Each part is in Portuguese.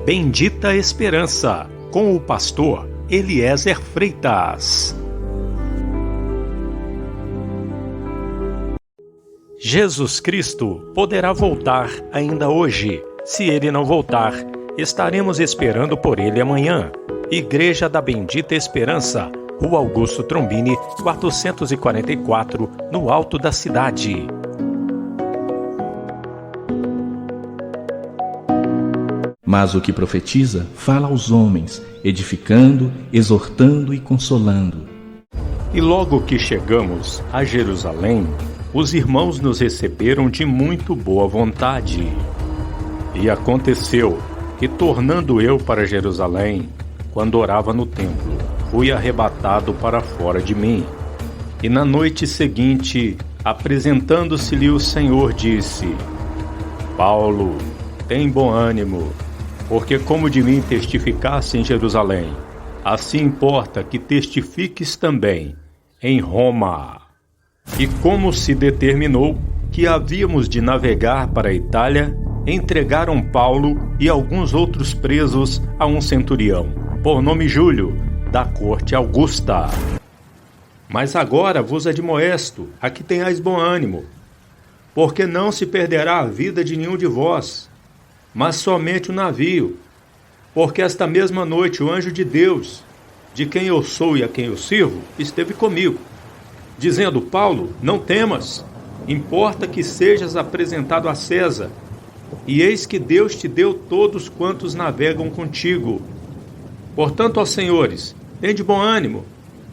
Bendita Esperança, com o pastor Eliezer Freitas. Jesus Cristo poderá voltar ainda hoje. Se ele não voltar, estaremos esperando por ele amanhã. Igreja da Bendita Esperança, Rua Augusto Trombini, 444, no alto da cidade. Mas o que profetiza, fala aos homens, edificando, exortando e consolando. E logo que chegamos a Jerusalém, os irmãos nos receberam de muito boa vontade. E aconteceu que, tornando eu para Jerusalém, quando orava no templo, fui arrebatado para fora de mim. E na noite seguinte, apresentando-se-lhe o Senhor, disse: Paulo, tem bom ânimo, porque como de mim testificaste em Jerusalém, assim importa que testifiques também em Roma. E como se determinou que havíamos de navegar para a Itália, entregaram Paulo e alguns outros presos a um centurião, por nome Júlio, da corte Augusta. Mas agora vos admoesto, a que tenhais bom ânimo, porque não se perderá a vida de nenhum de vós, mas somente o navio, porque esta mesma noite o anjo de Deus, de quem eu sou e a quem eu sirvo, esteve comigo, dizendo: Paulo, não temas, importa que sejas apresentado a César, e eis que Deus te deu todos quantos navegam contigo. Portanto, ó senhores, tende bom ânimo,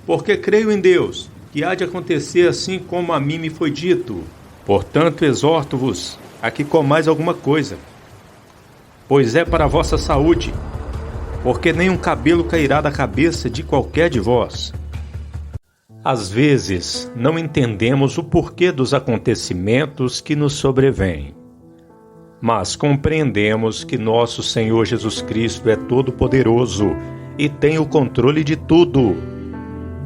porque creio em Deus, que há de acontecer assim como a mim me foi dito. Portanto, exorto-vos a que comais alguma coisa, pois é para a vossa saúde, porque nem um cabelo cairá da cabeça de qualquer de vós. Às vezes, não entendemos o porquê dos acontecimentos que nos sobrevêm, mas compreendemos que nosso Senhor Jesus Cristo é todo-poderoso e tem o controle de tudo.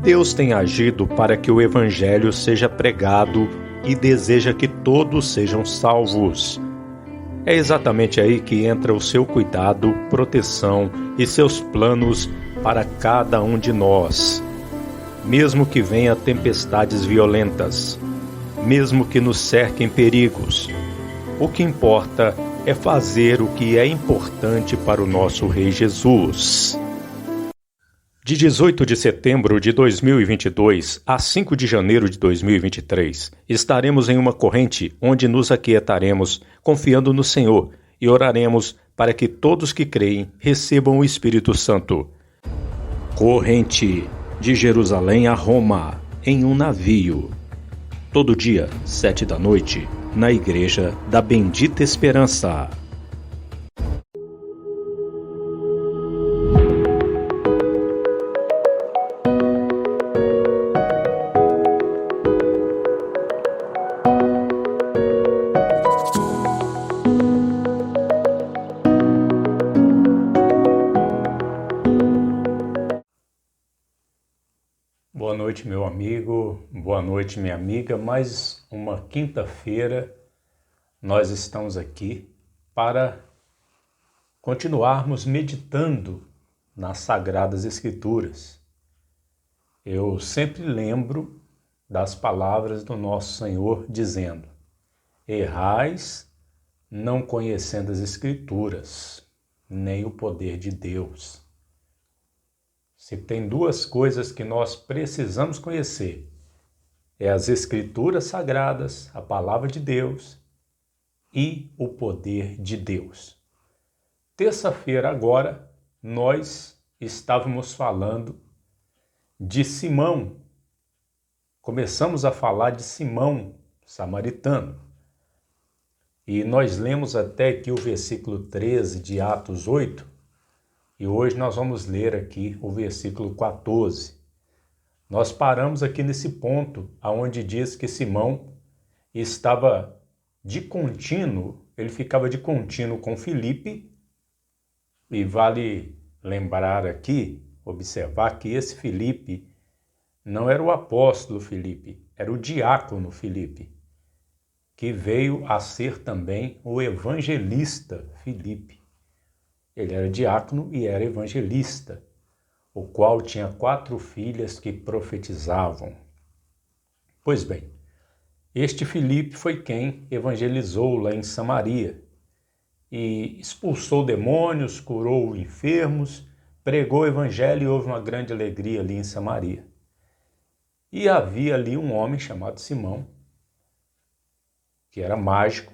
Deus tem agido para que o Evangelho seja pregado e deseja que todos sejam salvos. É exatamente aí que entra o seu cuidado, proteção e seus planos para cada um de nós. Mesmo que venha tempestades violentas, mesmo que nos cerquem perigos, o que importa é fazer o que é importante para o nosso Rei Jesus. De 18 de setembro de 2022 a 5 de janeiro de 2023, estaremos em uma corrente onde nos aquietaremos, confiando no Senhor, e oraremos para que todos que creem recebam o Espírito Santo. Corrente de Jerusalém a Roma, em um navio. Todo dia, 7 da noite, na Igreja da Bendita Esperança. Boa noite, meu amigo, boa noite, minha amiga. Mais uma quinta-feira nós estamos aqui para continuarmos meditando nas Sagradas Escrituras. Eu sempre lembro das palavras do nosso Senhor dizendo: errais não conhecendo as Escrituras, nem o poder de Deus. Se tem duas coisas que nós precisamos conhecer, é as Escrituras Sagradas, a Palavra de Deus e o poder de Deus. Terça-feira agora, nós estávamos falando de Simão. Começamos a falar de Simão, samaritano. E nós lemos até aqui o versículo 13 de Atos 8, e hoje nós vamos ler aqui o versículo 14. Nós paramos aqui nesse ponto, onde diz que Simão estava de contínuo, ele ficava de contínuo com Filipe, e vale lembrar aqui, observar que esse Filipe não era o apóstolo Filipe, era o diácono Filipe, que veio a ser também o evangelista Filipe. Ele era diácono e era evangelista, o qual tinha 4 filhas que profetizavam. Pois bem, este Filipe foi quem evangelizou lá em Samaria e expulsou demônios, curou enfermos, pregou o evangelho e houve uma grande alegria ali em Samaria. E havia ali um homem chamado Simão, que era mágico.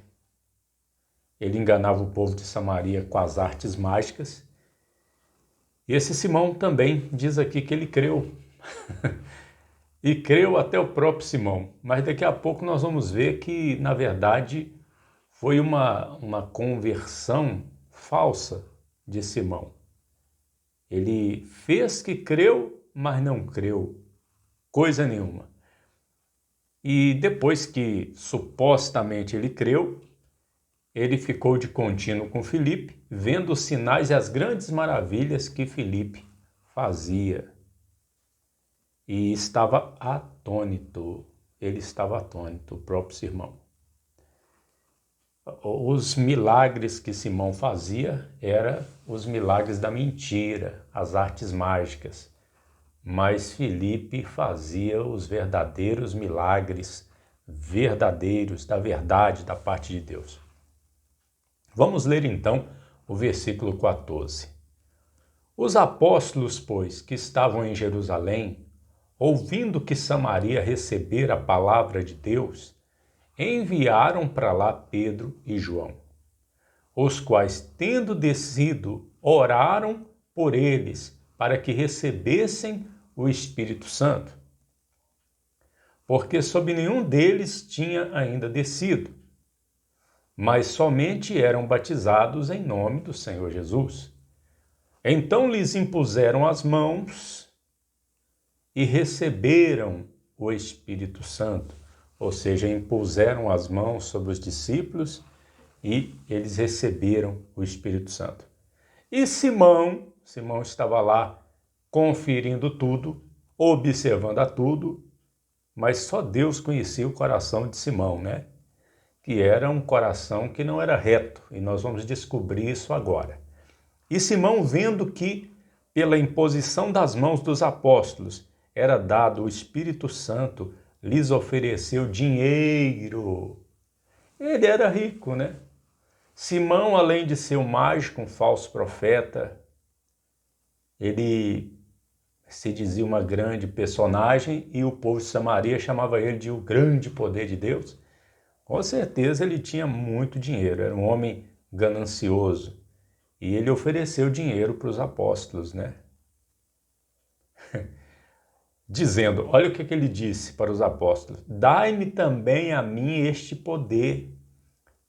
Ele enganava o povo de Samaria com as artes mágicas. E esse Simão também diz aqui que ele creu. E creu até o próprio Simão. Mas daqui a pouco nós vamos ver que, na verdade, foi uma conversão falsa de Simão. Ele fez que creu, mas não creu coisa nenhuma. E depois que supostamente ele creu, ele ficou de contínuo com Filipe, vendo os sinais e as grandes maravilhas que Filipe fazia. E estava atônito, ele estava atônito, o próprio Simão. Os milagres que Simão fazia eram os milagres da mentira, as artes mágicas. Mas Filipe fazia os verdadeiros milagres, verdadeiros, da verdade, da parte de Deus. Vamos ler então o versículo 14. Os apóstolos, pois, que estavam em Jerusalém, ouvindo que Samaria recebera a palavra de Deus, enviaram para lá Pedro e João, os quais, tendo descido, oraram por eles, para que recebessem o Espírito Santo, porque sobre nenhum deles tinha ainda descido, mas somente eram batizados em nome do Senhor Jesus. Então lhes impuseram as mãos e receberam o Espírito Santo, ou seja, impuseram as mãos sobre os discípulos e eles receberam o Espírito Santo. E Simão estava lá conferindo tudo, observando a tudo, mas só Deus conhecia o coração de Simão, né? Que era um coração que não era reto, e nós vamos descobrir isso agora. E Simão, vendo que, pela imposição das mãos dos apóstolos, era dado o Espírito Santo, lhes ofereceu dinheiro. Ele era rico, né? Simão, além de ser um mágico, um falso profeta, ele se dizia uma grande personagem e o povo de Samaria chamava ele de o grande poder de Deus. Com certeza ele tinha muito dinheiro, era um homem ganancioso. E ele ofereceu dinheiro para os apóstolos, né? Dizendo, olha o que ele disse para os apóstolos: dai-me também a mim este poder,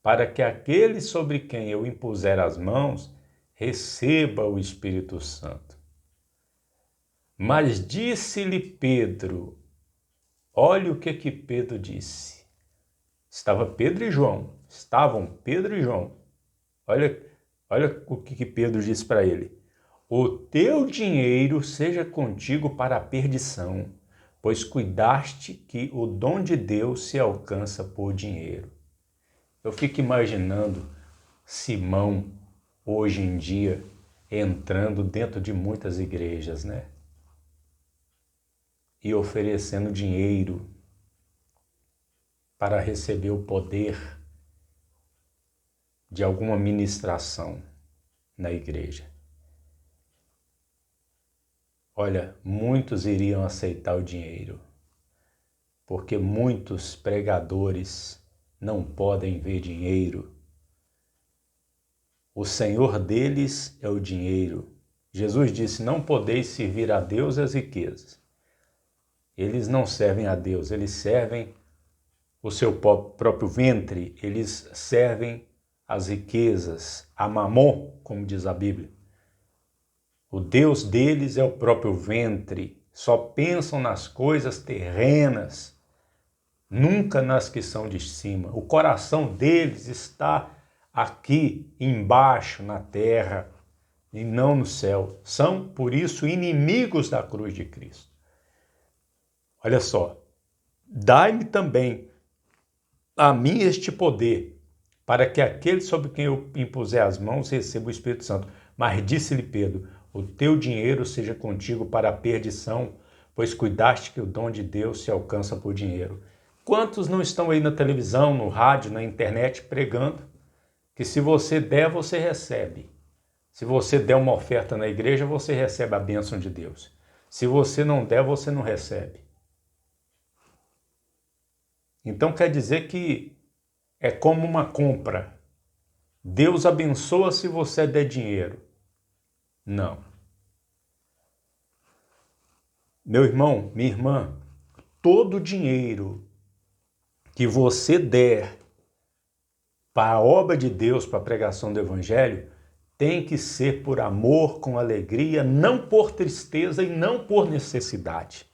para que aquele sobre quem eu impuser as mãos receba o Espírito Santo. Mas disse-lhe Pedro, olha o que Pedro disse. Estavam Pedro e João. Olha o que Pedro disse para ele. O teu dinheiro seja contigo para a perdição, pois cuidaste que o dom de Deus se alcança por dinheiro. Eu fico imaginando Simão, hoje em dia, entrando dentro de muitas igrejas, né? E oferecendo dinheiro para receber o poder de alguma ministração na igreja. Olha, muitos iriam aceitar o dinheiro, porque muitos pregadores não podem ver dinheiro. O senhor deles é o dinheiro. Jesus disse, não podeis servir a Deus e as riquezas. Eles não servem a Deus, eles servem o seu próprio ventre, eles servem as riquezas, a mamon, como diz a Bíblia. O Deus deles é o próprio ventre, só pensam nas coisas terrenas, nunca nas que são de cima. O coração deles está aqui embaixo, na terra, e não no céu. São, por isso, inimigos da cruz de Cristo. Olha só, dai-me também a mim este poder, para que aquele sobre quem eu impuser as mãos receba o Espírito Santo. Mas disse-lhe Pedro, o teu dinheiro seja contigo para a perdição, pois cuidaste que o dom de Deus se alcança por dinheiro. Quantos não estão aí na televisão, no rádio, na internet pregando que se você der, você recebe. Se você der uma oferta na igreja, você recebe a bênção de Deus. Se você não der, você não recebe. Então quer dizer que é como uma compra. Deus abençoa se você der dinheiro. Não. Meu irmão, minha irmã, todo dinheiro que você der para a obra de Deus, para a pregação do Evangelho, tem que ser por amor, com alegria, não por tristeza e não por necessidade.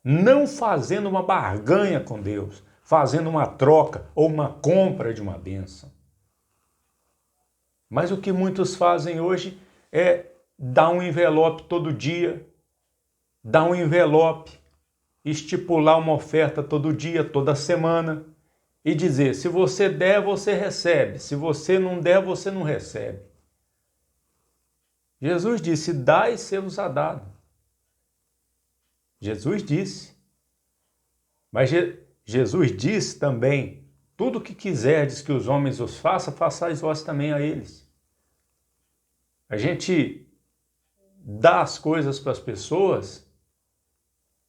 Não fazendo uma barganha com Deus, fazendo uma troca ou uma compra de uma bênção. Mas o que muitos fazem hoje é dar um envelope todo dia, dar um envelope, estipular uma oferta todo dia, toda semana e dizer, se você der, você recebe, se você não der, você não recebe. Jesus disse, dai e ser-vos-á dado. Jesus disse. Mas Jesus disse também, tudo o que quiserdes que os homens os façam, façais vós também a eles. A gente dá as coisas para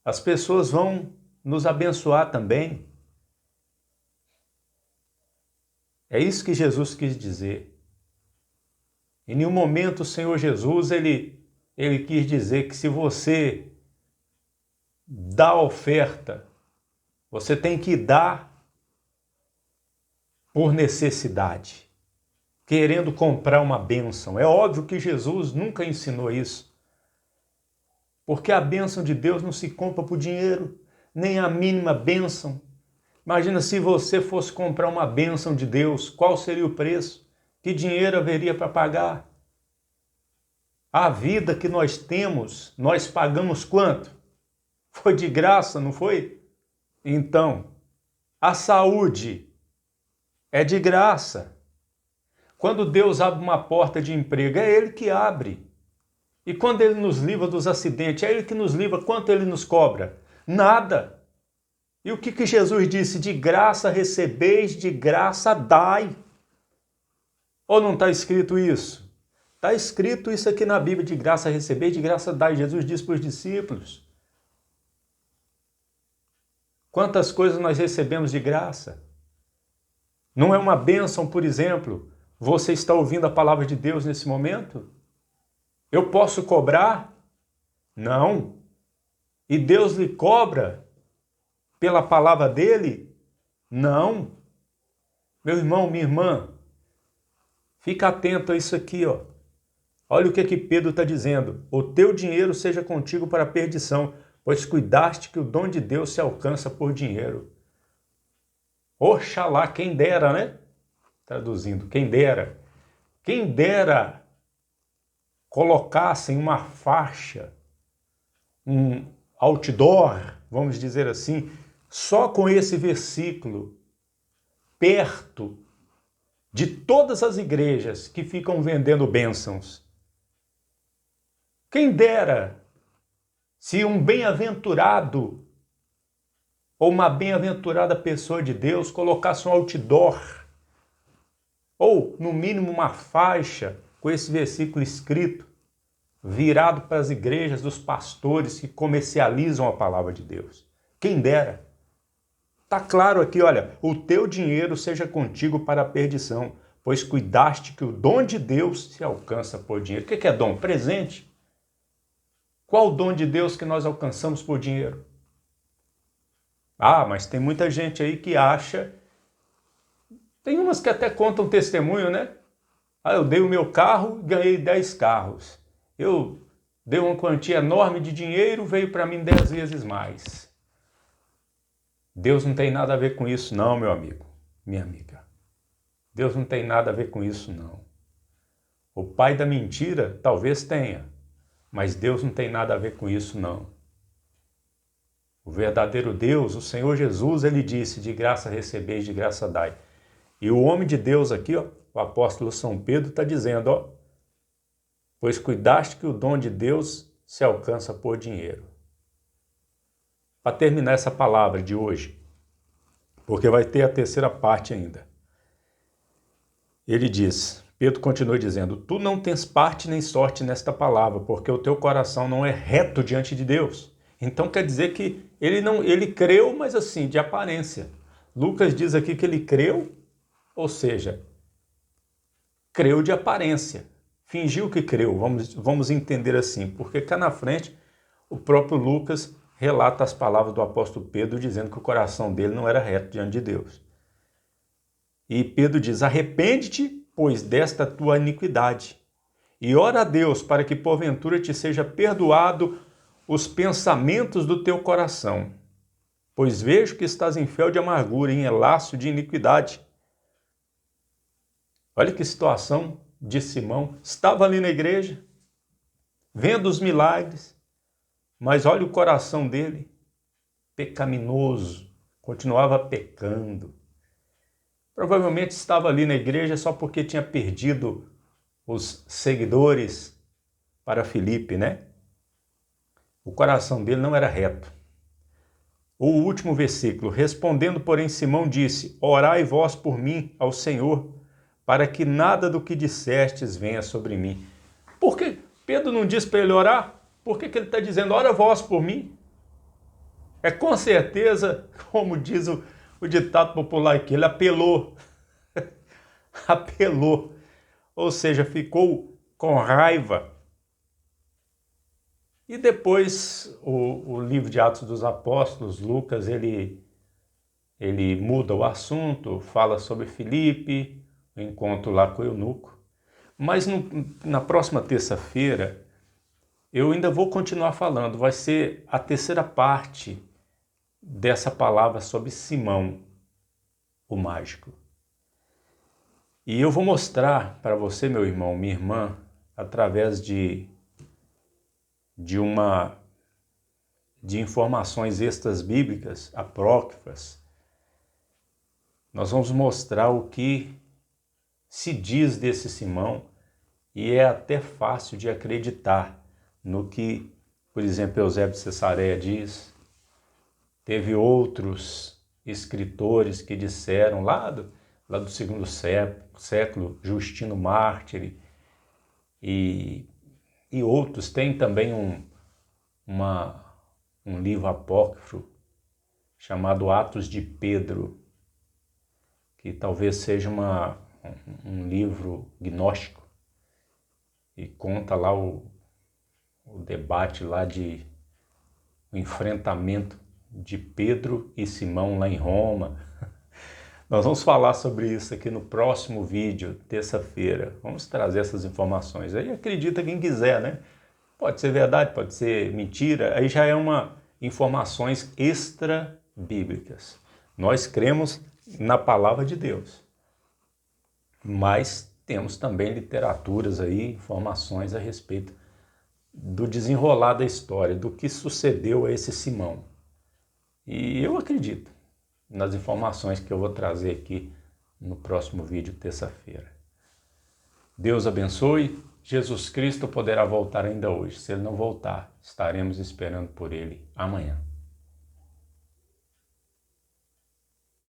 as pessoas vão nos abençoar também. É isso que Jesus quis dizer. Em nenhum momento o Senhor Jesus, ele quis dizer que se você dá oferta, você tem que dar por necessidade, querendo comprar uma bênção. É óbvio que Jesus nunca ensinou isso, porque a bênção de Deus não se compra por dinheiro, nem a mínima bênção. Imagina se você fosse comprar uma bênção de Deus, qual seria o preço? Que dinheiro haveria para pagar? A vida que nós temos, nós pagamos quanto? Foi de graça, não foi? Então, a saúde é de graça. Quando Deus abre uma porta de emprego, é Ele que abre. E quando Ele nos livra dos acidentes, é Ele que nos livra. Quanto Ele nos cobra? Nada. E o que Jesus disse? De graça recebeis, de graça dai. Ou não está escrito isso? Está escrito isso aqui na Bíblia, de graça recebeis, de graça dai. Jesus disse para os discípulos. Quantas coisas nós recebemos de graça? Não é uma bênção, por exemplo, você está ouvindo a palavra de Deus nesse momento? Eu posso cobrar? Não. E Deus lhe cobra pela palavra dele? Não. Meu irmão, minha irmã, fica atento a isso aqui, ó. Olha o que Pedro está dizendo. O teu dinheiro seja contigo para a perdição, pois cuidaste que o dom de Deus se alcança por dinheiro. Oxalá, quem dera, né? Traduzindo, quem dera. Quem dera colocassem uma faixa, um outdoor, vamos dizer assim, só com esse versículo, perto de todas as igrejas que ficam vendendo bênçãos. Quem dera se um bem-aventurado ou uma bem-aventurada pessoa de Deus colocasse um outdoor, ou no mínimo uma faixa com esse versículo escrito, virado para as igrejas dos pastores que comercializam a palavra de Deus. Quem dera. Está claro aqui, olha, o teu dinheiro seja contigo para a perdição, pois cuidaste que o dom de Deus se alcança por dinheiro. O que é dom? Presente. Qual o dom de Deus que nós alcançamos por dinheiro? Ah, mas tem muita gente aí que acha... Tem umas que até contam testemunho, né? Ah, eu dei o meu carro e ganhei 10 carros. Eu dei uma quantia enorme de dinheiro, veio para mim 10 vezes mais. Deus não tem nada a ver com isso não, meu amigo, minha amiga. Deus não tem nada a ver com isso não. O pai da mentira talvez tenha, mas Deus não tem nada a ver com isso não. O verdadeiro Deus, o Senhor Jesus, ele disse, de graça recebeis, de graça dai. E o homem de Deus aqui, ó, o apóstolo São Pedro, está dizendo, ó, pois cuidaste que o dom de Deus se alcança por dinheiro. Para terminar essa palavra de hoje, porque vai ter a terceira parte ainda. Ele diz, Pedro continua dizendo, tu não tens parte nem sorte nesta palavra, porque o teu coração não é reto diante de Deus. Então quer dizer que ele creu, mas assim, de aparência. Lucas diz aqui que ele creu, ou seja, creu de aparência. Fingiu que creu, vamos entender assim, porque cá na frente o próprio Lucas relata as palavras do apóstolo Pedro dizendo que o coração dele não era reto diante de Deus. E Pedro diz, arrepende-te, pois, desta tua iniquidade, e ora a Deus para que porventura te seja perdoado os pensamentos do teu coração, pois vejo que estás em fel de amargura, em laço de iniquidade. Olha que situação de Simão, estava ali na igreja, vendo os milagres, mas olha o coração dele, pecaminoso, continuava pecando. Provavelmente estava ali na igreja só porque tinha perdido os seguidores para Filipe, né? O coração dele não era reto. O último versículo, respondendo, porém, Simão disse, orai vós por mim ao Senhor, para que nada do que dissestes venha sobre mim. Por que Pedro não diz para ele orar? Por que ele está dizendo, ora vós por mim? É com certeza, como diz o ditado popular aqui, ele apelou. Apelou. Ou seja, ficou com raiva. E depois o livro de Atos dos Apóstolos, Lucas, ele muda o assunto, fala sobre Filipe, o encontro lá com o eunuco. Mas na próxima terça-feira, eu ainda vou continuar falando, vai ser a terceira parte dessa palavra sobre Simão, o mágico. E eu vou mostrar para você, meu irmão, minha irmã, através de informações extras bíblicas, apócrifas, nós vamos mostrar o que se diz desse Simão e é até fácil de acreditar no que, por exemplo, Eusébio de Cesareia diz. Teve outros escritores que disseram lá do segundo século, Justino Mártire e outros. Tem também um livro apócrifo chamado Atos de Pedro, que talvez seja um livro gnóstico e conta lá o debate lá o enfrentamento de Pedro e Simão lá em Roma. Nós vamos falar sobre isso aqui no próximo vídeo, terça-feira. Vamos trazer essas informações. Aí acredita quem quiser, né? Pode ser verdade, pode ser mentira. Aí já é informações extra-bíblicas. Nós cremos na palavra de Deus. Mas temos também literaturas aí, informações a respeito do desenrolar da história, do que sucedeu a esse Simão. E eu acredito nas informações que eu vou trazer aqui no próximo vídeo, terça-feira. Deus abençoe. Jesus Cristo poderá voltar ainda hoje. Se Ele não voltar, estaremos esperando por Ele amanhã.